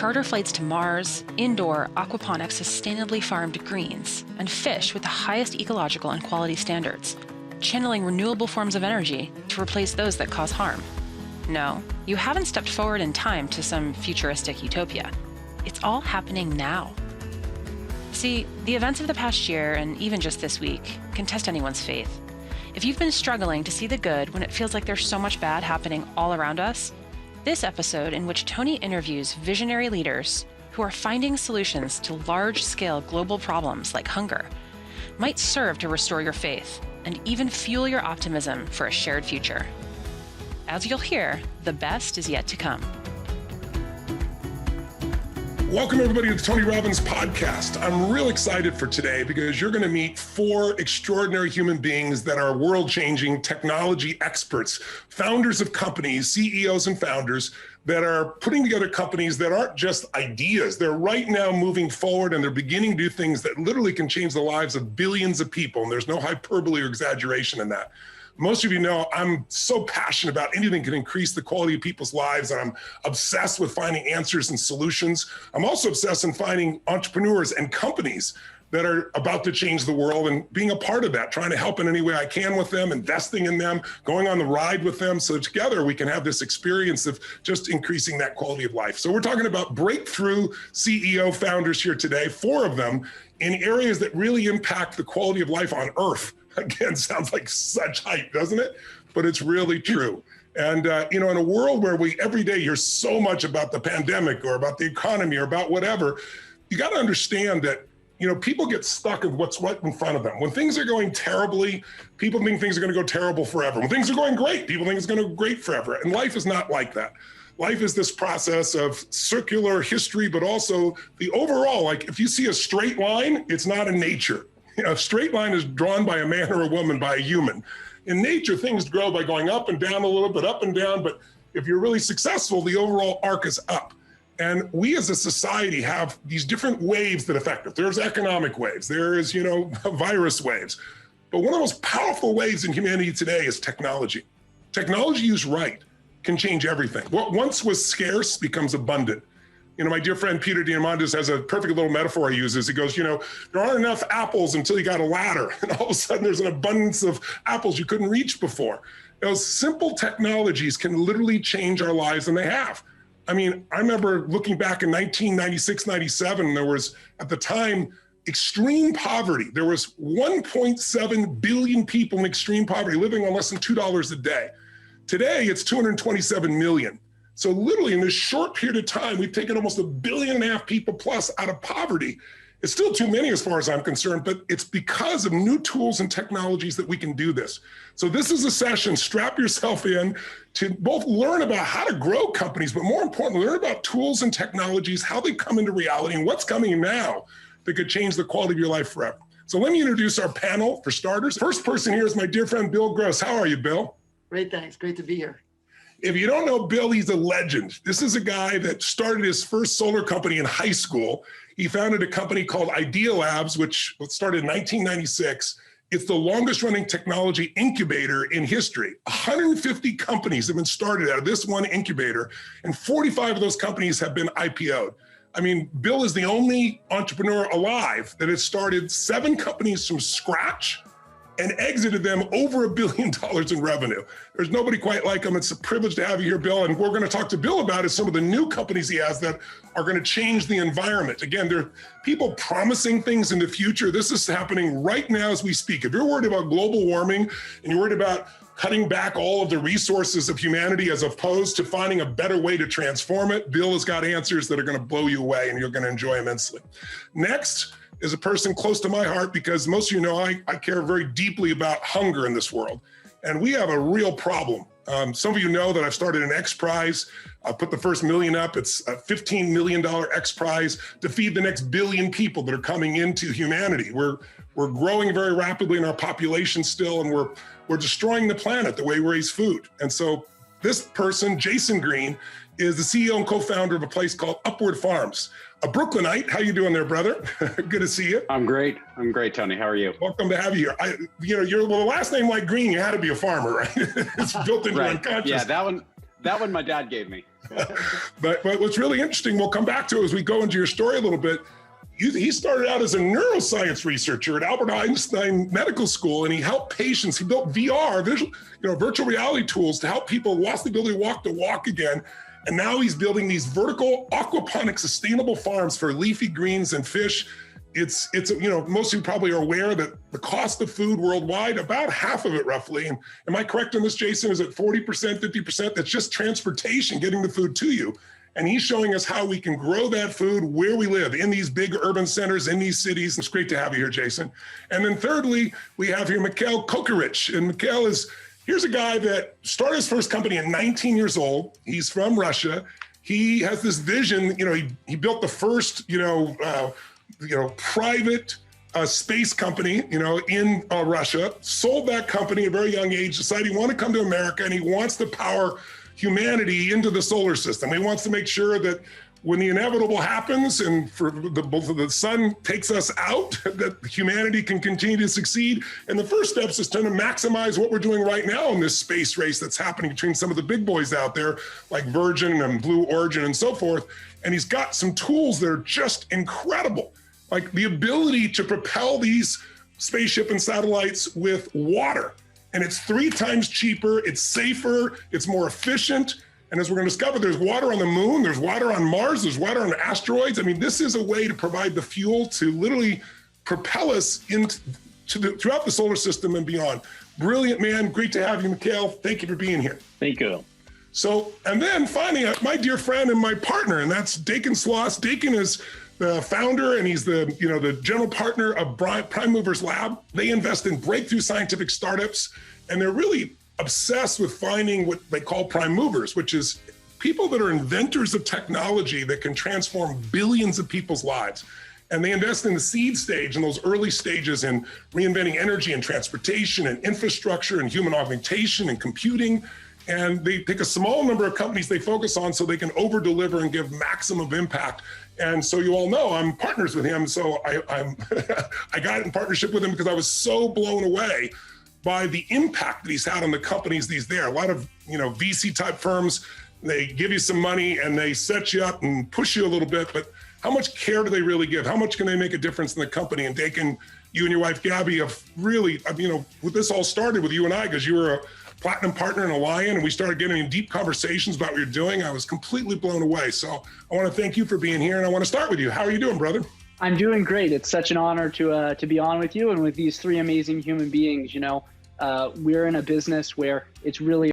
charter flights to Mars, indoor aquaponic sustainably farmed greens, and fish with the highest ecological and quality standards, channeling renewable forms of energy to replace those that cause harm. No, you haven't stepped forward in time to some futuristic utopia. It's all happening now. See, the events of the past year, and even just this week, can test anyone's faith. If you've been struggling to see the good when it feels like there's so much bad happening all around us, this episode, in which Tony interviews visionary leaders who are finding solutions to large-scale global problems like hunger, might serve to restore your faith and even fuel your optimism for a shared future. As you'll hear, the best is yet to come. Welcome everybody to the Tony Robbins podcast. I'm real excited for today because you're going to meet four extraordinary human beings that are world-changing technology experts, founders of companies, CEOs and founders that are putting together companies that aren't just ideas. They're right now moving forward and they're beginning to do things that literally can change the lives of billions of people. And there's no hyperbole or exaggeration in that. Most of you know I'm so passionate about anything that can increase the quality of people's lives, and I'm obsessed with finding answers and solutions. I'm also obsessed in finding entrepreneurs and companies that are about to change the world and being a part of that, trying to help in any way I can with them, investing in them, going on the ride with them, so together we can have this experience of just increasing that quality of life. So we're talking about breakthrough CEO founders here today, four of them in areas that really impact the quality of life on Earth. Again, sounds like such hype, doesn't it? But it's really true. And, in a world where we every day hear so much about the pandemic or about the economy or about whatever, you got to understand that, people get stuck in what's right in front of them. When things are going terribly, people think things are going to go terrible forever. When things are going great, people think it's going to go great forever. And life is not like that. Life is this process of circular history, but also the overall, like if you see a straight line, it's not in nature. A straight line is drawn by a man or a woman, by a human. In nature, things grow by going up and down a little bit, up and down. But if you're really successful, the overall arc is up. And we as a society have these different waves that affect us. There's economic waves. There is, virus waves. But one of the most powerful waves in humanity today is technology. Technology used right can change everything. What once was scarce becomes abundant. My dear friend Peter Diamandis has a perfect little metaphor he uses. He goes, there aren't enough apples until you got a ladder. And all of a sudden there's an abundance of apples you couldn't reach before. Those simple technologies can literally change our lives, and they have. I remember looking back in 1996, 97, there was, at the time, extreme poverty. There was 1.7 billion people in extreme poverty living on less than $2 a day. Today, it's 227 million. So literally in this short period of time, we've taken almost 1.5 billion people plus out of poverty. It's still too many as far as I'm concerned, but it's because of new tools and technologies that we can do this. So this is a session, strap yourself in to both learn about how to grow companies, but more importantly, learn about tools and technologies, how they come into reality and what's coming now that could change the quality of your life forever. So let me introduce our panel for starters. First person here is my dear friend, Bill Gross. How are you, Bill? Great, thanks. Great to be here. If you don't know Bill, he's a legend. This is a guy that started his first solar company in high school. He founded a company called Idea Labs, which started in 1996. It's the longest running technology incubator in history. 150 companies have been started out of this one incubator, and 45 of those companies have been IPO'd. Bill is the only entrepreneur alive that has started 7 companies from scratch and exited them over $1 billion in revenue. There's nobody quite like him. It's a privilege to have you here, Bill. And we're going to talk to Bill about is some of the new companies he has that are going to change the environment. Again, there are people promising things in the future. This is happening right now as we speak. If you're worried about global warming and you're worried about cutting back all of the resources of humanity as opposed to finding a better way to transform it, Bill has got answers that are going to blow you away and you're going to enjoy immensely. Next is a person close to my heart because most of you know I care very deeply about hunger in this world. And we have a real problem. Some of you know that I've started an X Prize. I put the first million up. It's a $15 million X Prize to feed the next billion people that are coming into humanity. We're growing very rapidly in our population still, and we're destroying the planet the way we raise food. And so this person, Jason Green, is the CEO and co-founder of a place called Upward Farms. A Brooklynite. How you doing there, brother? Good to see you. I'm great, Tony. How are you? Welcome to have you here. You're with a last name like Green, you had to be a farmer, right? It's built into your unconscious. Yeah, That one my dad gave me. But what's really interesting, we'll come back to as we go into your story a little bit. He started out as a neuroscience researcher at Albert Einstein Medical School, and he helped patients. He built VR, virtual reality tools to help people who lost the ability to walk again. And now he's building these vertical aquaponic sustainable farms for leafy greens and fish. It's most of you probably are aware that the cost of food worldwide, about half of it roughly, and am I correct on this, Jason? Is it 40%, 50%? That's just transportation, getting the food to you. And he's showing us how we can grow that food where we live, in these big urban centers, in these cities. It's great to have you here, Jason. And then thirdly, we have here Mikhail Kokorich. And Mikhail here's a guy that started his first company at 19 years old. He's from Russia. He has this vision, he built the first, private space company, in Russia, sold that company at a very young age, decided he wanted to come to America, and he wants to power humanity into the solar system. He wants to make sure that when the inevitable happens and the sun takes us out, that humanity can continue to succeed. And the first steps is trying to maximize what we're doing right now in this space race that's happening between some of the big boys out there, like Virgin and Blue Origin and so forth. And he's got some tools that are just incredible, like the ability to propel these spaceship and satellites with water. And it's 3 times cheaper, it's safer, it's more efficient. And as we're going to discover, there's water on the moon, there's water on Mars, there's water on asteroids. I mean, this is a way to provide the fuel to literally propel us throughout the solar system and beyond. Brilliant, man. Great to have you, Mikhail. Thank you for being here. Thank you. So, and then finally, my dear friend and my partner, and that's Dakin Sloss. Dakin is the founder, and he's the general partner of Prime Movers Lab. They invest in breakthrough scientific startups, and they're really obsessed with finding what they call prime movers, which is people that are inventors of technology that can transform billions of people's lives. And they invest in the seed stage, in those early stages, in reinventing energy and transportation and infrastructure and human augmentation and computing. And they pick a small number of companies they focus on so they can over deliver and give maximum impact. And so you all know I'm partners with him. So I got in partnership with him because I was so blown away by the impact that he's had on the companies he's there. A lot of VC type firms, they give you some money and they set you up and push you a little bit, but how much care do they really give? How much can they make a difference in the company? And Dakin, you and your wife Gabby have really, this all started with you and I, because you were a platinum partner in a Lion, and we started getting in deep conversations about what you're doing. I was completely blown away. So I want to thank you for being here, and I want to start with you. How are you doing, brother? I'm doing great. It's such an honor to be on with you and with these 3 amazing human beings. We're in a business where it's really